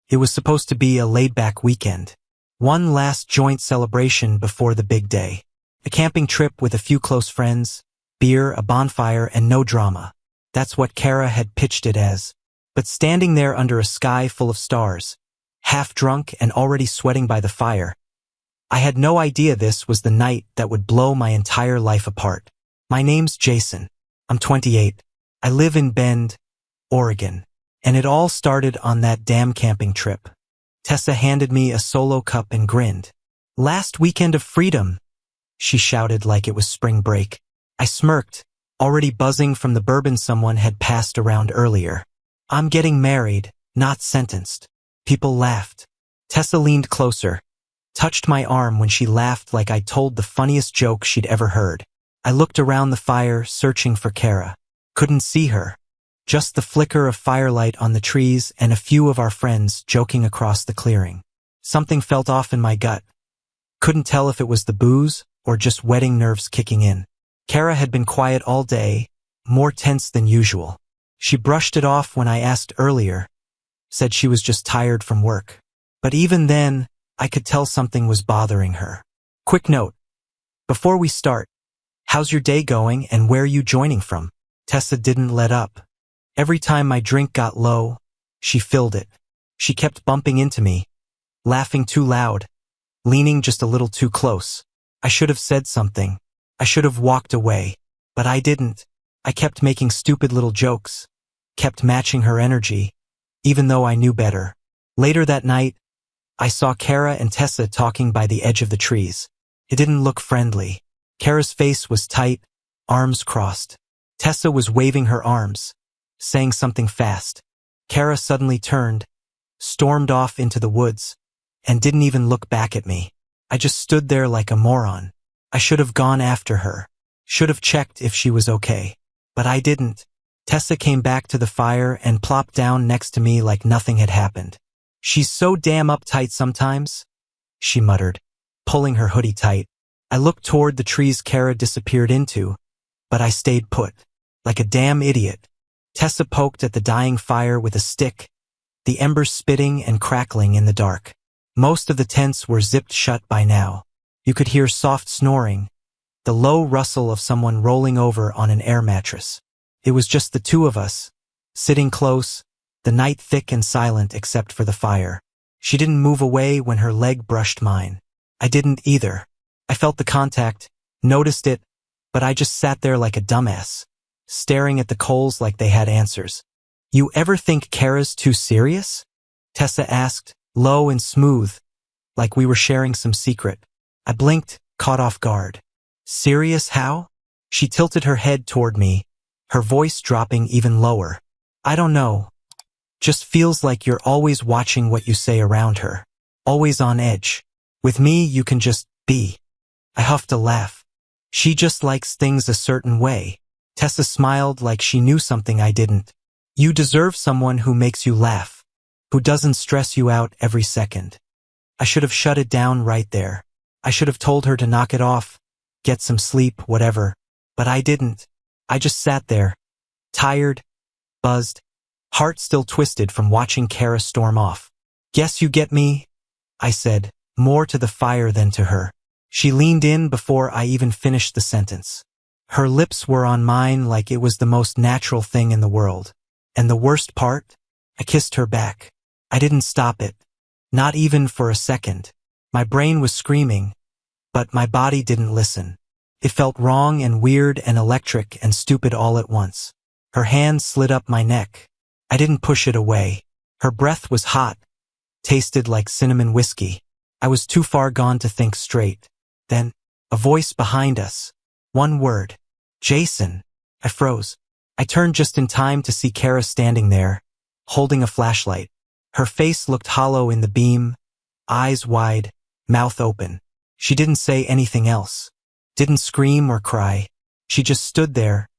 It was supposed to be a laid-back weekend. One last joint celebration before the big day. A camping trip with a few close friends, beer, a bonfire, and no drama. That's what Kara had pitched it as. But standing there under a sky full of stars, half drunk and already sweating by the fire, I had no idea this was the night that would blow my entire life apart. My name's Jason. I'm 28. I live in Bend, Oregon. And it all started on that damn camping trip. Tessa handed me a Solo cup and grinned. "Last weekend of freedom," she shouted like it was spring break. I smirked, already buzzing from the bourbon someone had passed around earlier. "I'm getting married, not sentenced." People laughed. Tessa leaned closer, touched my arm when she laughed like I'd told the funniest joke she'd ever heard. I looked around the fire, searching for Kara. Couldn't see her. Just the flicker of firelight on the trees and a few of our friends joking across the clearing. Something felt off in my gut. Couldn't tell if it was the booze or just wedding nerves kicking in. Kara had been quiet all day, more tense than usual. She brushed it off when I asked earlier, said she was just tired from work. But even then, I could tell something was bothering her. "Quick note. Before we start, how's your day going and where are you joining from?" Tessa didn't let up. Every time my drink got low, she filled it. She kept bumping into me, laughing too loud, leaning just a little too close. I should have said something. I should have walked away, but I didn't. I kept making stupid little jokes, kept matching her energy, even though I knew better. Later that night, I saw Kara and Tessa talking by the edge of the trees. It didn't look friendly. Kara's face was tight, arms crossed. Tessa was waving her arms, saying something fast. Kara suddenly turned, stormed off into the woods, and didn't even look back at me. I just stood there like a moron. I should have gone after her. Should have checked if she was okay. But I didn't. Tessa came back to the fire and plopped down next to me like nothing had happened. "She's so damn uptight sometimes," she muttered, pulling her hoodie tight. I looked toward the trees Kara disappeared into, but I stayed put, like a damn idiot. Tessa poked at the dying fire with a stick, the embers spitting and crackling in the dark. Most of the tents were zipped shut by now. You could hear soft snoring, the low rustle of someone rolling over on an air mattress. It was just the two of us, sitting close, the night thick and silent except for the fire. She didn't move away when her leg brushed mine. I didn't either. I felt the contact, noticed it, but I just sat there like a dumbass, staring at the coals like they had answers. "You ever think Kara's too serious?" Tessa asked, low and smooth, like we were sharing some secret. I blinked, caught off guard. "Serious how?" She tilted her head toward me, her voice dropping even lower. "I don't know. Just feels like you're always watching what you say around her. Always on edge. With me, you can just be." I huffed a laugh. "She just likes things a certain way." Tessa smiled like she knew something I didn't. "You deserve someone who makes you laugh, who doesn't stress you out every second." I should have shut it down right there. I should have told her to knock it off, get some sleep, whatever. But I didn't. I just sat there, tired, buzzed, heart still twisted from watching Kara storm off. "Guess you get me," I said, more to the fire than to her. She leaned in before I even finished the sentence. Her lips were on mine like it was the most natural thing in the world. And the worst part? I kissed her back. I didn't stop it. Not even for a second. My brain was screaming, but my body didn't listen. It felt wrong and weird and electric and stupid all at once. Her hand slid up my neck. I didn't push it away. Her breath was hot, tasted like cinnamon whiskey. I was too far gone to think straight. Then, a voice behind us. One word. "Jason." I froze. I turned just in time to see Kara standing there, holding a flashlight. Her face looked hollow in the beam, eyes wide, mouth open. She didn't say anything else. Didn't scream or cry. She just stood there,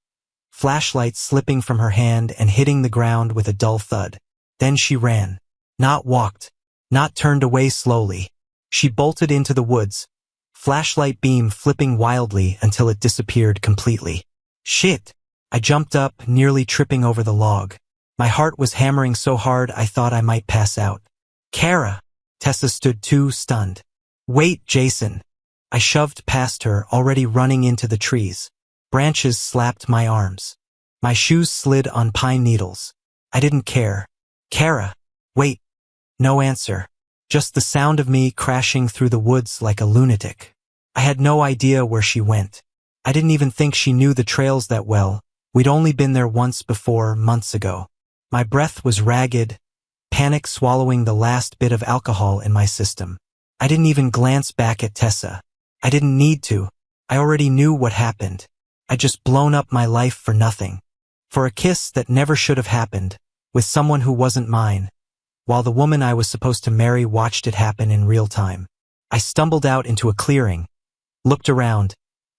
flashlight slipping from her hand and hitting the ground with a dull thud. Then she ran. Not walked. Not turned away slowly. She bolted into the woods, flashlight beam flipping wildly until it disappeared completely. "Shit!" I jumped up, nearly tripping over the log. My heart was hammering so hard I thought I might pass out. Kara! Tessa stood too stunned. Wait, Jason! I shoved past her, already running into the trees. Branches slapped my arms. My shoes slid on pine needles. I didn't care. Kara! Wait! No answer. Just the sound of me crashing through the woods like a lunatic. I had no idea where she went. I didn't even think she knew the trails that well. We'd only been there once before, months ago. My breath was ragged, panic swallowing the last bit of alcohol in my system. I didn't even glance back at Tessa. I didn't need to. I already knew what happened. I'd just blown up my life for nothing. For a kiss that never should have happened, with someone who wasn't mine, while the woman I was supposed to marry watched it happen in real time. I stumbled out into a clearing, looked around.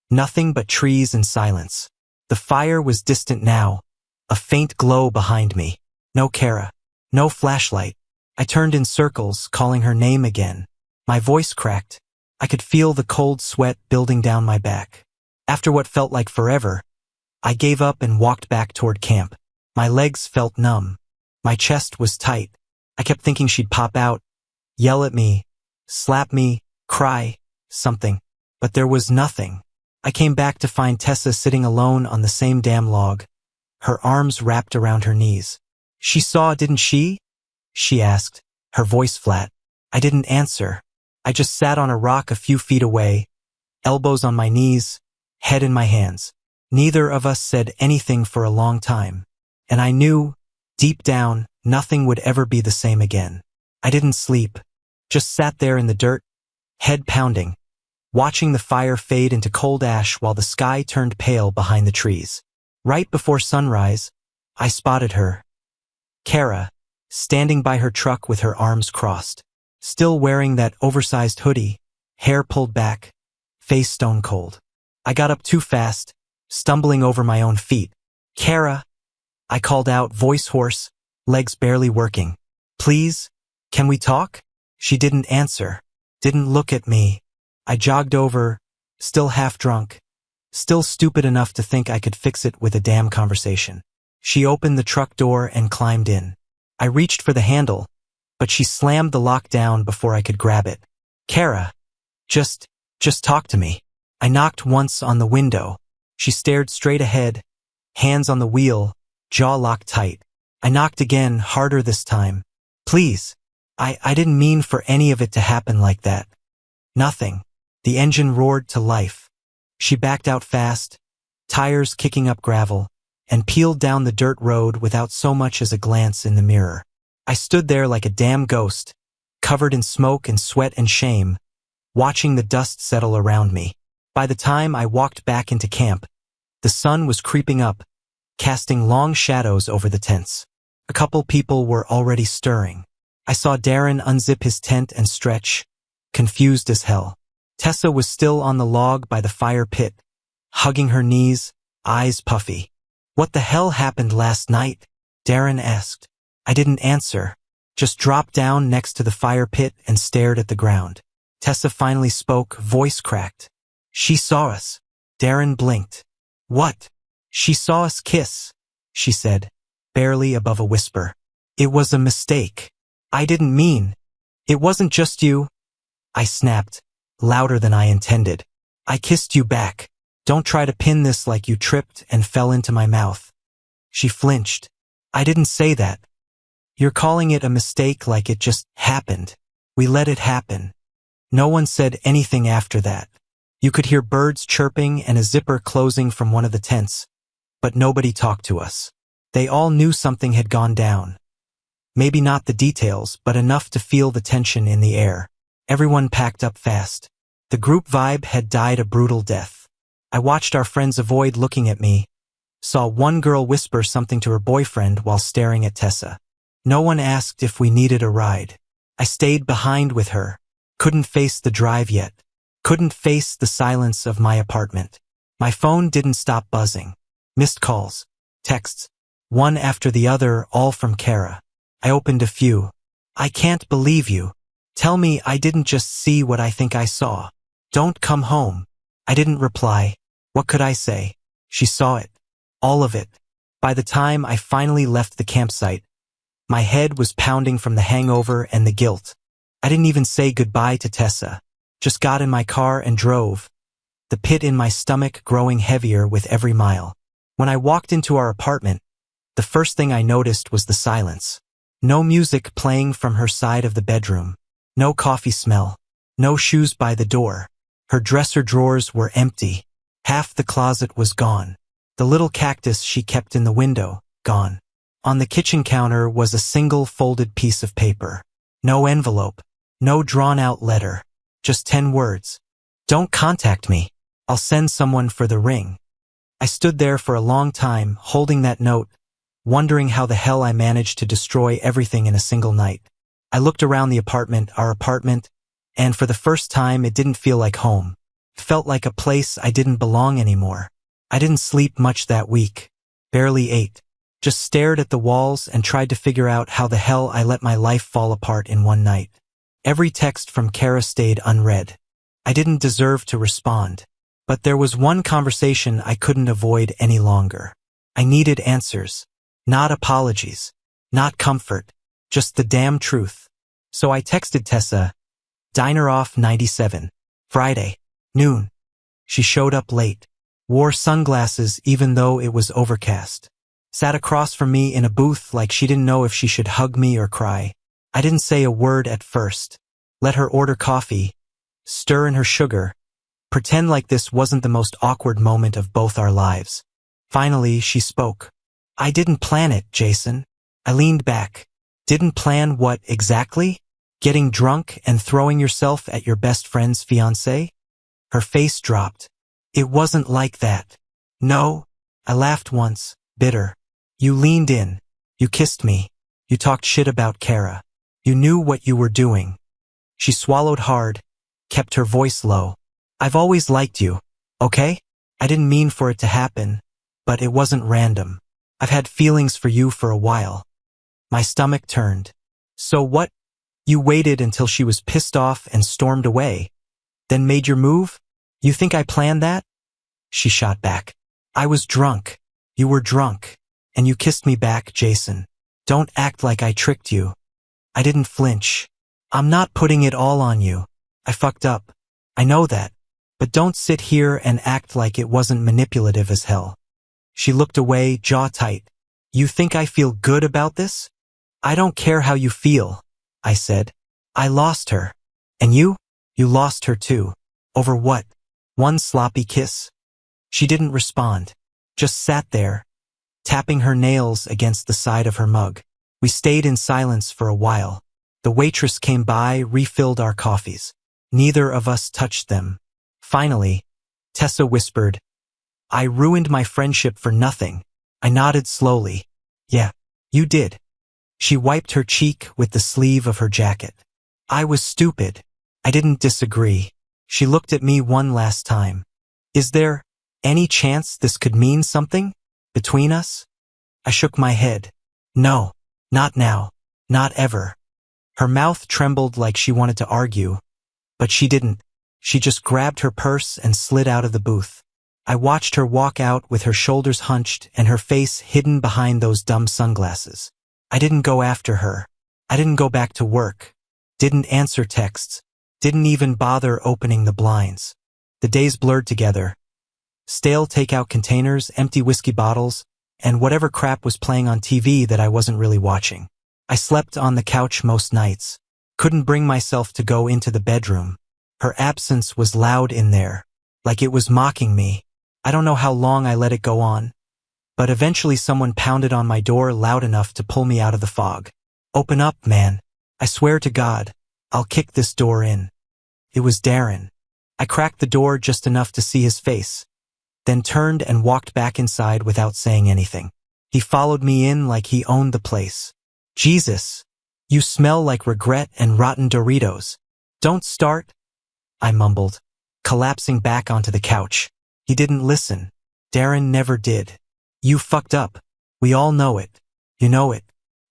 Nothing but trees and silence. The fire was distant now, a faint glow behind me. No Kara. No flashlight. I turned in circles, calling her name again. My voice cracked. I could feel the cold sweat building down my back. After what felt like forever, I gave up and walked back toward camp. My legs felt numb. My chest was tight. I kept thinking she'd pop out, yell at me, slap me, cry, something. But there was nothing. I came back to find Tessa sitting alone on the same damn log, her arms wrapped around her knees. She saw, didn't she? She asked, her voice flat. I didn't answer. I just sat on a rock a few feet away, elbows on my knees, head in my hands. Neither of us said anything for a long time. And I knew, deep down, nothing would ever be the same again. I didn't sleep, just sat there in the dirt, head pounding, watching the fire fade into cold ash while the sky turned pale behind the trees. Right before sunrise, I spotted her. Kara, standing by her truck with her arms crossed, still wearing that oversized hoodie, hair pulled back, face stone cold. I got up too fast, stumbling over my own feet. Kara! I called out, voice hoarse, legs barely working. Please? Can we talk? She didn't answer, didn't look at me. I jogged over, still half drunk, still stupid enough to think I could fix it with a damn conversation. She opened the truck door and climbed in. I reached for the handle, but she slammed the lock down before I could grab it. Kara, just talk to me. I knocked once on the window. She stared straight ahead, hands on the wheel, jaw locked tight. I knocked again, harder this time. Please. I didn't mean for any of it to happen like that. Nothing. The engine roared to life. She backed out fast, tires kicking up gravel, and peeled down the dirt road without so much as a glance in the mirror. I stood there like a damn ghost, covered in smoke and sweat and shame, watching the dust settle around me. By the time I walked back into camp, the sun was creeping up, casting long shadows over the tents. A couple people were already stirring. I saw Darren unzip his tent and stretch, confused as hell. Tessa was still on the log by the fire pit, hugging her knees, eyes puffy. What the hell happened last night? Darren asked. I didn't answer, just dropped down next to the fire pit and stared at the ground. Tessa finally spoke, voice cracked. She saw us. Darren blinked. What? She saw us kiss, she said, barely above a whisper. It was a mistake. I didn't mean. It wasn't just you. I snapped, louder than I intended. I kissed you back. Don't try to pin this like you tripped and fell into my mouth. She flinched. I didn't say that. You're calling it a mistake like it just happened. We let it happen. No one said anything after that. You could hear birds chirping and a zipper closing from one of the tents, but nobody talked to us. They all knew something had gone down. Maybe not the details, but enough to feel the tension in the air. Everyone packed up fast. The group vibe had died a brutal death. I watched our friends avoid looking at me, saw one girl whisper something to her boyfriend while staring at Tessa. No one asked if we needed a ride. I stayed behind with her. Couldn't face the drive yet. Couldn't face the silence of my apartment. My phone didn't stop buzzing. Missed calls, texts, one after the other, all from Kara. I opened a few. I can't believe you. Tell me I didn't just see what I think I saw. Don't come home. I didn't reply. What could I say? She saw it. All of it. By the time I finally left the campsite, My head was pounding from the hangover and the guilt. I didn't even say goodbye to Tessa. Just got in my car and drove, the pit in my stomach growing heavier with every mile. When I walked into our apartment, the first thing I noticed was the silence. No music playing from her side of the bedroom. No coffee smell. No shoes by the door. Her dresser drawers were empty. Half the closet was gone. The little cactus she kept in the window, gone. On the kitchen counter was a single folded piece of paper. No envelope. No drawn-out letter. Just 10 words. Don't contact me. I'll send someone for the ring. I stood there for a long time, holding that note, wondering how the hell I managed to destroy everything in a single night. I looked around the apartment, our apartment, and for the first time it didn't feel like home. It felt like a place I didn't belong anymore. I didn't sleep much that week. Barely ate. Just stared at the walls and tried to figure out how the hell I let my life fall apart in one night. Every text from Kara stayed unread. I didn't deserve to respond. But there was one conversation I couldn't avoid any longer. I needed answers. Not apologies. Not comfort. Just the damn truth. So I texted Tessa, "Diner off 97. Friday. Noon." She showed up late. Wore sunglasses even though it was overcast. Sat across from me in a booth like she didn't know if she should hug me or cry. I didn't say a word at first. Let her order coffee, stir in her sugar, pretend like this wasn't the most awkward moment of both our lives. Finally, she spoke. "I didn't plan it, Jason." I leaned back. "Didn't plan what exactly? Getting drunk and throwing yourself at your best friend's fiancé?" Her face dropped. "It wasn't like that." "No." I laughed once, bitter. "You leaned in. You kissed me. You talked shit about Kara. You knew what you were doing." She swallowed hard, kept her voice low. "I've always liked you, okay? I didn't mean for it to happen, but it wasn't random. I've had feelings for you for a while." My stomach turned. "So what? You waited until she was pissed off and stormed away, then made your move? You think I planned that?" She shot back. "I was drunk. You were drunk. And you kissed me back, Jason. Don't act like I tricked you." I didn't flinch. "I'm not putting it all on you. I fucked up. I know that. But don't sit here and act like it wasn't manipulative as hell." She looked away, jaw tight. "You think I feel good about this?" "I don't care how you feel," I said. "I lost her. And you? You lost her too. Over what? One sloppy kiss?" She didn't respond. Just sat there, tapping her nails against the side of her mug. We stayed in silence for a while. The waitress came by, refilled our coffees. Neither of us touched them. Finally, Tessa whispered, "I ruined my friendship for nothing." I nodded slowly. "Yeah, you did." She wiped her cheek with the sleeve of her jacket. "I was stupid." I didn't disagree. She looked at me one last time. "Is there any chance this could mean something between us?" I shook my head. "No, not now, not ever." Her mouth trembled like she wanted to argue, but she didn't. She just grabbed her purse and slid out of the booth. I watched her walk out with her shoulders hunched and her face hidden behind those dumb sunglasses. I didn't go after her. I didn't go back to work. Didn't answer texts. Didn't even bother opening the blinds. The days blurred together. Stale takeout containers, empty whiskey bottles, and whatever crap was playing on TV that I wasn't really watching. I slept on the couch most nights. Couldn't bring myself to go into the bedroom. Her absence was loud in there, like it was mocking me. I don't know how long I let it go on, but eventually someone pounded on my door loud enough to pull me out of the fog. "Open up, man. I swear to God, I'll kick this door in." It was Darren. I cracked the door just enough to see his face, then turned and walked back inside without saying anything. He followed me in like he owned the place. "Jesus, you smell like regret and rotten Doritos." "Don't start," I mumbled, collapsing back onto the couch. He didn't listen. Darren never did. "You fucked up. We all know it. You know it.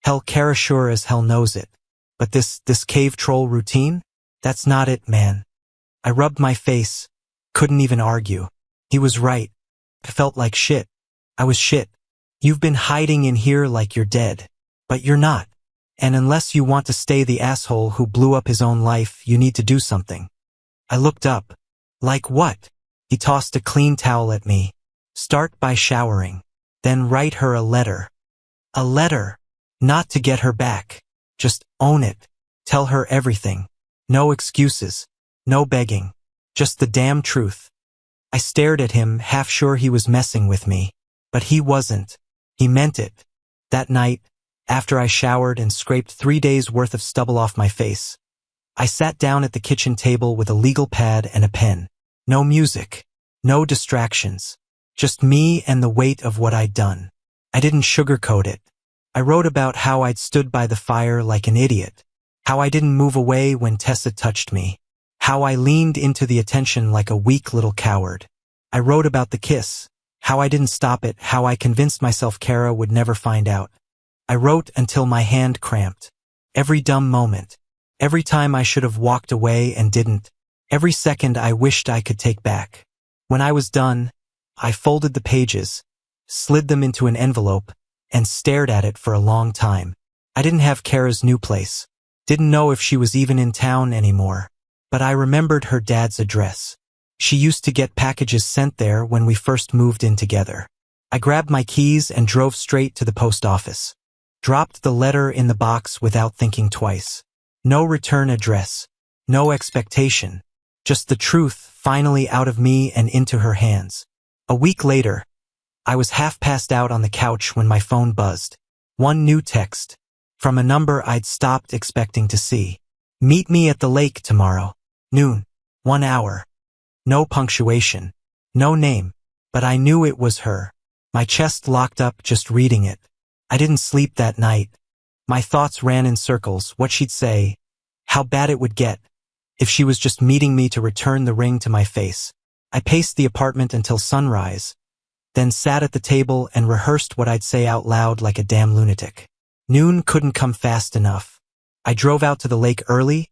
Hell, Kara sure as hell knows it. But this cave troll routine? That's not it, man." I rubbed my face. Couldn't even argue. He was right. I felt like shit. I was shit. "You've been hiding in here like you're dead. But you're not. And unless you want to stay the asshole who blew up his own life, you need to do something. I looked up. Like what? He tossed a clean towel at me. Start by showering. Then write her a letter. A letter. Not to get her back. Just own it. Tell her everything. No excuses. No begging. Just the damn truth. I stared at him, half sure he was messing with me. But he wasn't. He meant it. That night, after I showered and scraped 3 days' worth of stubble off my face, I sat down at the kitchen table with a legal pad and a pen. No music. No distractions. Just me and the weight of what I'd done. I didn't sugarcoat it. I wrote about how I'd stood by the fire like an idiot. How I didn't move away when Tessa touched me. How I leaned into the attention like a weak little coward. I wrote about the kiss. How I didn't stop it. How I convinced myself Kara would never find out. I wrote until my hand cramped. Every dumb moment. Every time I should have walked away and didn't. Every second I wished I could take back. When I was done, I folded the pages, slid them into an envelope, and stared at it for a long time. I didn't have Kara's new place. Didn't know if she was even in town anymore. But I remembered her dad's address. She used to get packages sent there when we first moved in together. I grabbed my keys and drove straight to the post office. Dropped the letter in the box without thinking twice. No return address. No expectation. Just the truth finally out of me and into her hands. A week later, I was half passed out on the couch when my phone buzzed. One new text. From a number I'd stopped expecting to see. Meet me at the lake tomorrow. Noon. 1 hour. No punctuation. No name. But I knew it was her. My chest locked up just reading it. I didn't sleep that night. My thoughts ran in circles, what she'd say, how bad it would get, if she was just meeting me to return the ring to my face. I paced the apartment until sunrise, then sat at the table and rehearsed what I'd say out loud like a damn lunatic. Noon couldn't come fast enough. I drove out to the lake early,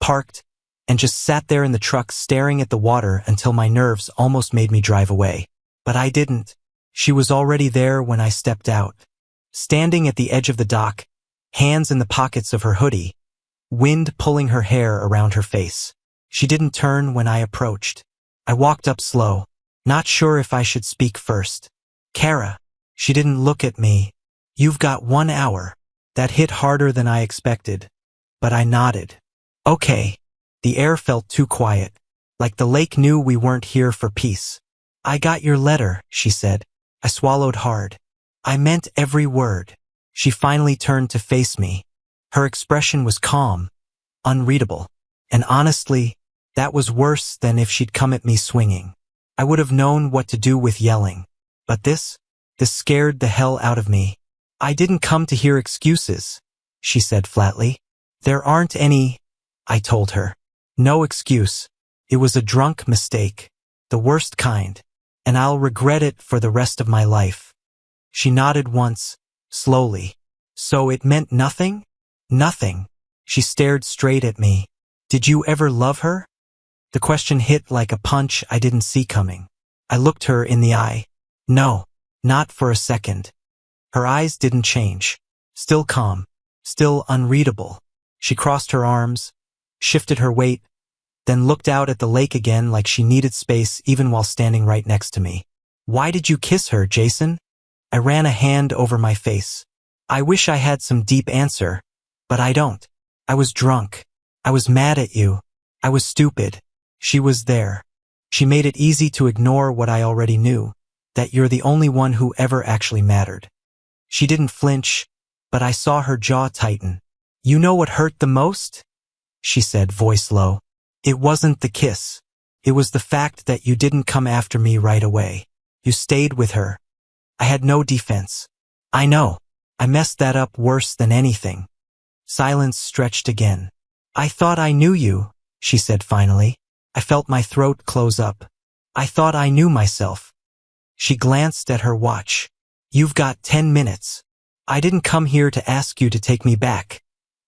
parked, and just sat there in the truck staring at the water until my nerves almost made me drive away. But I didn't. She was already there when I stepped out. Standing at the edge of the dock, hands in the pockets of her hoodie, wind pulling her hair around her face. She didn't turn when I approached. I walked up slow, not sure if I should speak first. Kara. She didn't look at me. You've got 1 hour. That hit harder than I expected. But I nodded. Okay. The air felt too quiet, like the lake knew we weren't here for peace. I got your letter, she said. I swallowed hard. I meant every word. She finally turned to face me. Her expression was calm, unreadable, and honestly, that was worse than if she'd come at me swinging. I would have known what to do with yelling. But this scared the hell out of me. I didn't come to hear excuses, she said flatly. There aren't any, I told her. No excuse. It was a drunk mistake, the worst kind, and I'll regret it for the rest of my life. She nodded once, slowly. So it meant nothing? Nothing. She stared straight at me. Did you ever love her? The question hit like a punch I didn't see coming. I looked her in the eye. No, not for a second. Her eyes didn't change. Still calm, still unreadable. She crossed her arms, shifted her weight, then looked out at the lake again like she needed space even while standing right next to me. Why did you kiss her, Jason? I ran a hand over my face. I wish I had some deep answer, but I don't. I was drunk. I was mad at you. I was stupid. She was there. She made it easy to ignore what I already knew, that you're the only one who ever actually mattered. She didn't flinch, but I saw her jaw tighten. You know what hurt the most? She said, voice low. It wasn't the kiss. It was the fact that you didn't come after me right away. You stayed with her. I had no defense. I know. I messed that up worse than anything. Silence stretched again. I thought I knew you, she said finally. I felt my throat close up. I thought I knew myself. She glanced at her watch. You've got 10 minutes. I didn't come here to ask you to take me back,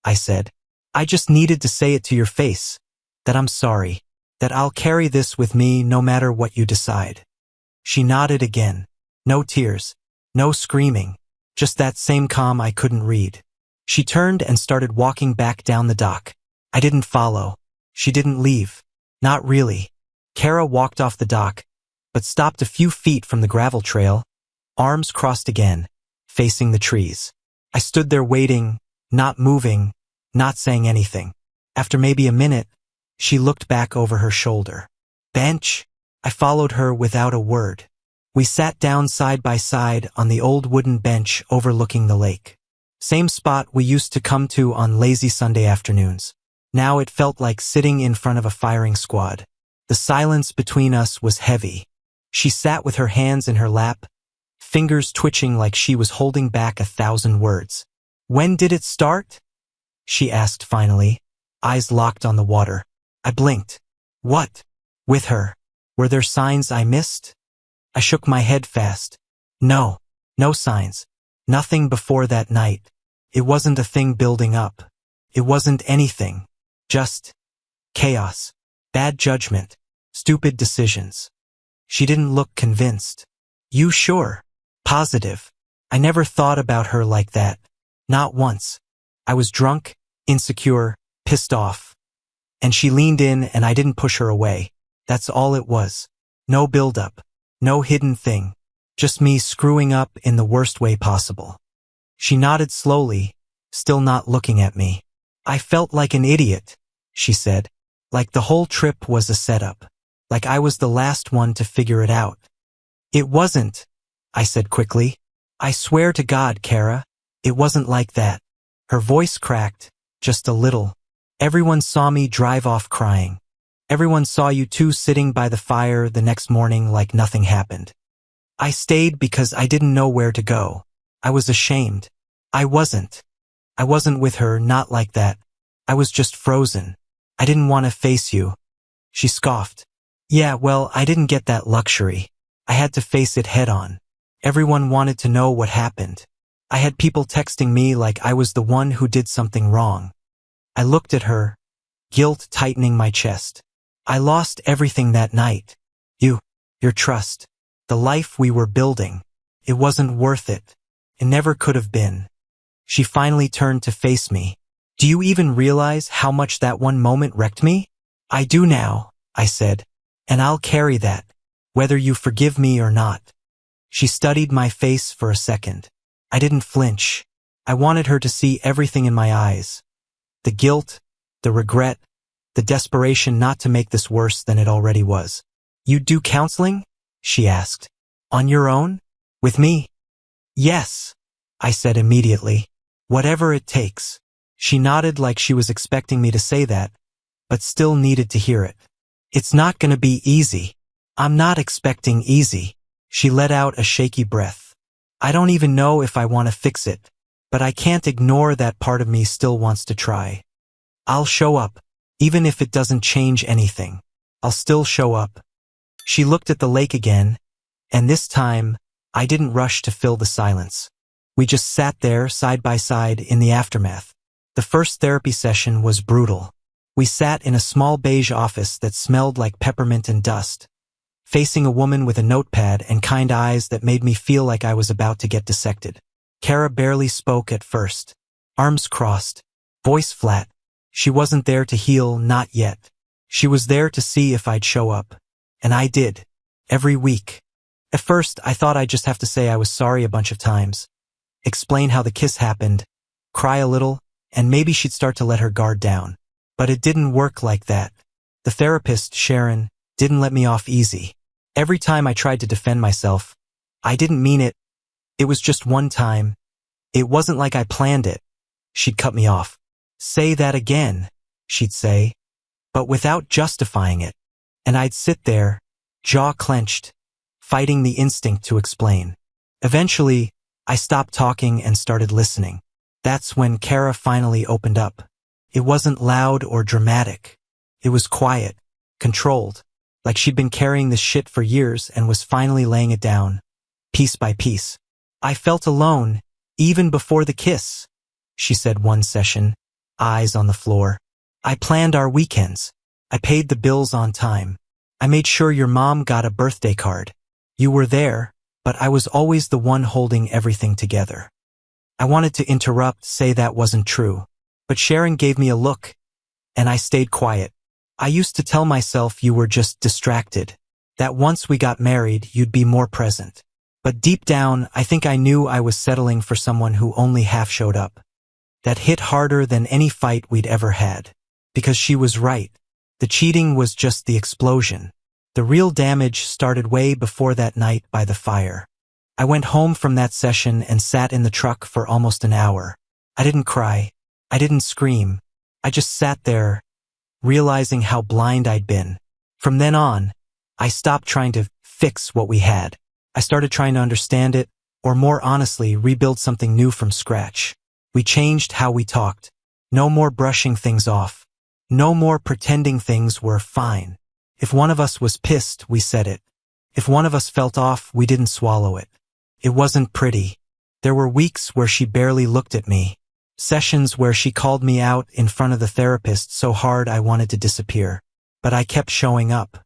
I said. I just needed to say it to your face, that I'm sorry, that I'll carry this with me no matter what you decide. She nodded again. No tears, no screaming, just that same calm I couldn't read. She turned and started walking back down the dock. I didn't follow. She didn't leave. Not really. Kara walked off the dock, but stopped a few feet from the gravel trail, arms crossed again, facing the trees. I stood there waiting, not moving, not saying anything. After maybe a minute, she looked back over her shoulder. Bench? I followed her without a word. We sat down side by side on the old wooden bench overlooking the lake. Same spot we used to come to on lazy Sunday afternoons. Now it felt like sitting in front of a firing squad. The silence between us was heavy. She sat with her hands in her lap, fingers twitching like she was holding back 1,000 words. When did it start? She asked finally, eyes locked on the water. I blinked. What? With her? Were there signs I missed? I shook my head fast. No signs. Nothing before that night. It wasn't a thing building up. It wasn't anything. Just chaos. Bad judgment. Stupid decisions. She didn't look convinced. You sure? Positive. I never thought about her like that. Not once. I was drunk, insecure, pissed off. And she leaned in and I didn't push her away. That's all it was. No build-up. No hidden thing. Just me screwing up in the worst way possible. She nodded slowly, still not looking at me. I felt like an idiot, she said. Like the whole trip was a setup. Like I was the last one to figure it out. It wasn't, I said quickly. I swear to God, Kara, it wasn't like that. Her voice cracked, just a little. Everyone saw me drive off crying. Everyone saw you two sitting by the fire the next morning like nothing happened. I stayed because I didn't know where to go. I was ashamed. I wasn't with her, not like that. I was just frozen. I didn't want to face you. She scoffed. Yeah, well, I didn't get that luxury. I had to face it head on. Everyone wanted to know what happened. I had people texting me like I was the one who did something wrong. I looked at her, guilt tightening my chest. I lost everything that night. Your trust. The life we were building. It wasn't worth it. It never could have been. She finally turned to face me. Do you even realize how much that one moment wrecked me? I do now, I said. And I'll carry that, whether you forgive me or not. She studied my face for a second. I didn't flinch. I wanted her to see everything in my eyes. The guilt, the regret, the desperation not to make this worse than it already was. You do counseling? She asked. On your own? With me? Yes, I said immediately. Whatever it takes. She nodded like she was expecting me to say that, but still needed to hear it. It's not gonna be easy. I'm not expecting easy. She let out a shaky breath. I don't even know if I want to fix it, but I can't ignore that part of me still wants to try. I'll show up, even if it doesn't change anything. I'll still show up. She looked at the lake again, and this time, I didn't rush to fill the silence. We just sat there side by side in the aftermath. The first therapy session was brutal. We sat in a small beige office that smelled like peppermint and dust, facing a woman with a notepad and kind eyes that made me feel like I was about to get dissected. Kara barely spoke at first. Arms crossed, voice flat. She wasn't there to heal, not yet. She was there to see if I'd show up. And I did. Every week. At first, I thought I'd just have to say I was sorry a bunch of times, explain how the kiss happened, cry a little, and maybe she'd start to let her guard down. But it didn't work like that. The therapist, Sharon, didn't let me off easy. Every time I tried to defend myself, I didn't mean it. It was just one time. It wasn't like I planned it. She'd cut me off. Say that again, she'd say, but without justifying it. And I'd sit there, jaw clenched, fighting the instinct to explain. Eventually, I stopped talking and started listening. That's when Kara finally opened up. It wasn't loud or dramatic. It was quiet, controlled, like she'd been carrying this shit for years and was finally laying it down, piece by piece. I felt alone, even before the kiss, she said one session, eyes on the floor. I planned our weekends. I paid the bills on time. I made sure your mom got a birthday card. You were there, but I was always the one holding everything together. I wanted to interrupt, say that wasn't true. But Sharon gave me a look, and I stayed quiet. I used to tell myself you were just distracted, that once we got married, you'd be more present. But deep down, I think I knew I was settling for someone who only half showed up. That hit harder than any fight we'd ever had. Because she was right. The cheating was just the explosion. The real damage started way before that night by the fire. I went home from that session and sat in the truck for almost an hour. I didn't cry. I didn't scream. I just sat there, realizing how blind I'd been. From then on, I stopped trying to fix what we had. I started trying to understand it, or more honestly, rebuild something new from scratch. We changed how we talked. No more brushing things off. No more pretending things were fine. If one of us was pissed, we said it. If one of us felt off, we didn't swallow it. It wasn't pretty. There were weeks where she barely looked at me. Sessions where she called me out in front of the therapist so hard I wanted to disappear. But I kept showing up.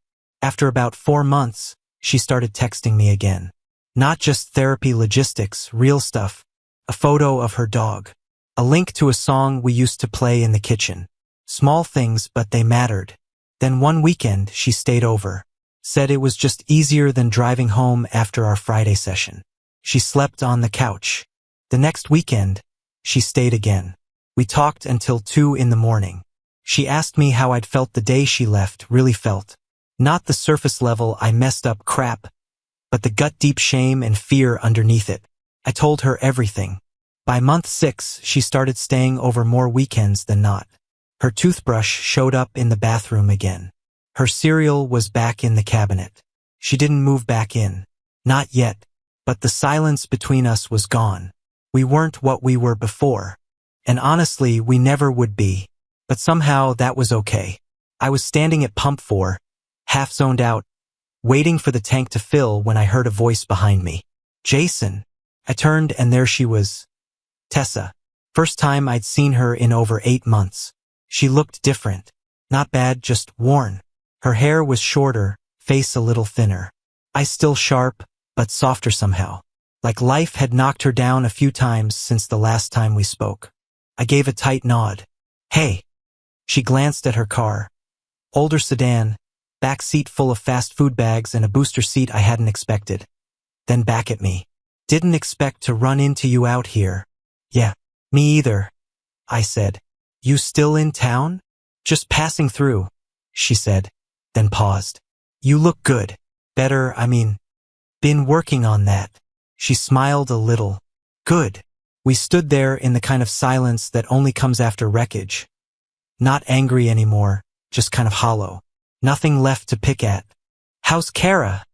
After about 4 months, she started texting me again. Not just therapy logistics, real stuff. A photo of her dog. A link to a song we used to play in the kitchen. Small things, but they mattered. Then one weekend, she stayed over. Said it was just easier than driving home after our Friday session. She slept on the couch. The next weekend, she stayed again. We talked until 2 in the morning. She asked me how I'd felt the day she left, really felt. Not the surface level I messed up crap, but the gut-deep shame and fear underneath it. I told her everything. By month 6, she started staying over more weekends than not. Her toothbrush showed up in the bathroom again. Her cereal was back in the cabinet. She didn't move back in. Not yet. But the silence between us was gone. We weren't what we were before. And honestly, we never would be. But somehow that was okay. I was standing at pump 4, half zoned out, waiting for the tank to fill when I heard a voice behind me. Jason. I turned and there she was. Tessa. First time I'd seen her in over 8 months. She looked different. Not bad, just worn. Her hair was shorter, face a little thinner. Eyes still sharp, but softer somehow. Like life had knocked her down a few times since the last time we spoke. I gave a tight nod. Hey. She glanced at her car. Older sedan, back seat full of fast food bags and a booster seat I hadn't expected. Then back at me. Didn't expect to run into you out here. Yeah, me either, I said. You still in town? Just passing through, she said, then paused. You look good. Better, been working on that. She smiled a little. Good. We stood there in the kind of silence that only comes after wreckage. Not angry anymore, just kind of hollow. Nothing left to pick at. How's Kara?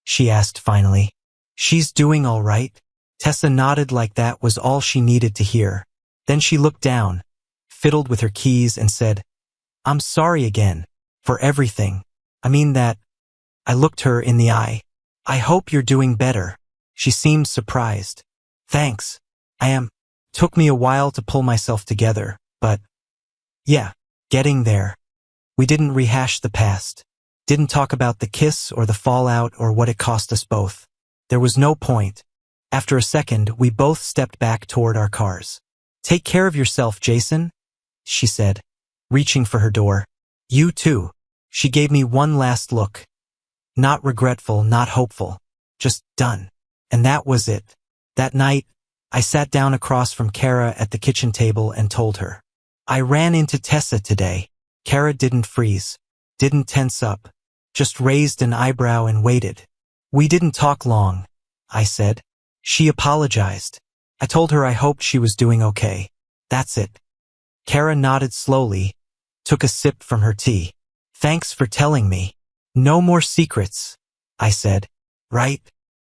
She asked finally. She's doing all right. Tessa nodded like that was all she needed to hear. Then she looked down, fiddled with her keys and said, I'm sorry again. For everything. That. I looked her in the eye. I hope you're doing better. She seemed surprised. Thanks. I am. Took me a while to pull myself together, but yeah, getting there. We didn't rehash the past. Didn't talk about the kiss or the fallout or what it cost us both. There was no point. After a second, we both stepped back toward our cars. Take care of yourself, Jason, she said, reaching for her door. You too. She gave me one last look. Not regretful, not hopeful. Just done. And that was it. That night, I sat down across from Kara at the kitchen table and told her. I ran into Tessa today. Kara didn't freeze. Didn't tense up. Just raised an eyebrow and waited. We didn't talk long, I said. She apologized. I told her I hoped she was doing okay. That's it. Kara nodded slowly, took a sip from her tea. Thanks for telling me. No more secrets, I said. Right?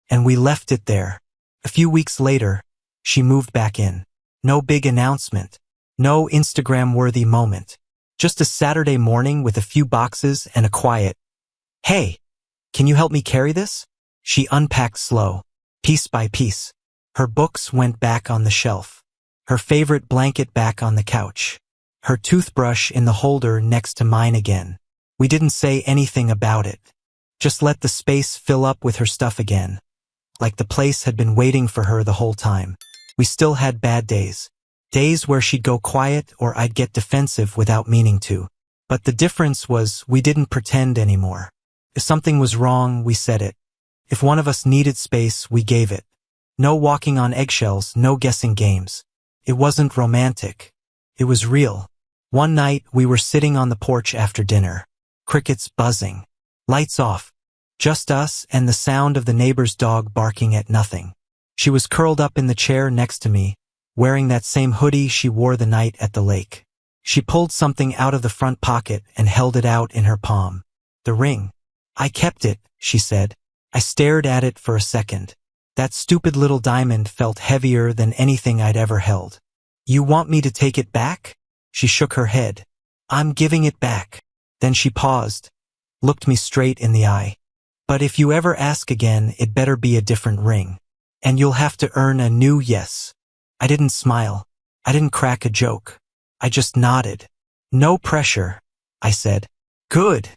And we left it there. A few weeks later, she moved back in. No big announcement. No Instagram-worthy moment. Just a Saturday morning with a few boxes and a quiet, hey, can you help me carry this? She unpacked slow, piece by piece. Her books went back on the shelf. Her favorite blanket back on the couch. Her toothbrush in the holder next to mine again. We didn't say anything about it. Just let the space fill up with her stuff again. Like the place had been waiting for her the whole time. We still had bad days. Days where she'd go quiet or I'd get defensive without meaning to. But the difference was we didn't pretend anymore. If something was wrong, we said it. If one of us needed space, we gave it. No walking on eggshells, no guessing games. It wasn't romantic. It was real. One night, we were sitting on the porch after dinner. Crickets buzzing. Lights off. Just us and the sound of the neighbor's dog barking at nothing. She was curled up in the chair next to me, wearing that same hoodie she wore the night at the lake. She pulled something out of the front pocket and held it out in her palm. The ring. I kept it, she said. I stared at it for a second. That stupid little diamond felt heavier than anything I'd ever held. You want me to take it back? She shook her head. I'm giving it back. Then she paused, looked me straight in the eye. But if you ever ask again, it better be a different ring. And you'll have to earn a new yes. I didn't smile. I didn't crack a joke. I just nodded. No pressure, I said. Good,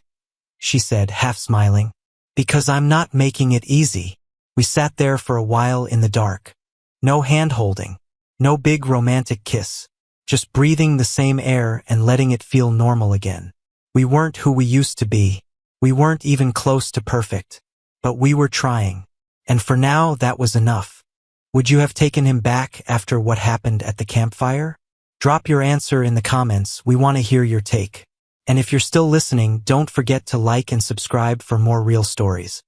she said, half smiling. Because I'm not making it easy. We sat there for a while in the dark. No hand-holding. No big romantic kiss. Just breathing the same air and letting it feel normal again. We weren't who we used to be. We weren't even close to perfect. But we were trying. And for now, that was enough. Would you have taken him back after what happened at the campfire? Drop your answer in the comments. We want to hear your take. And if you're still listening, don't forget to like and subscribe for more real stories.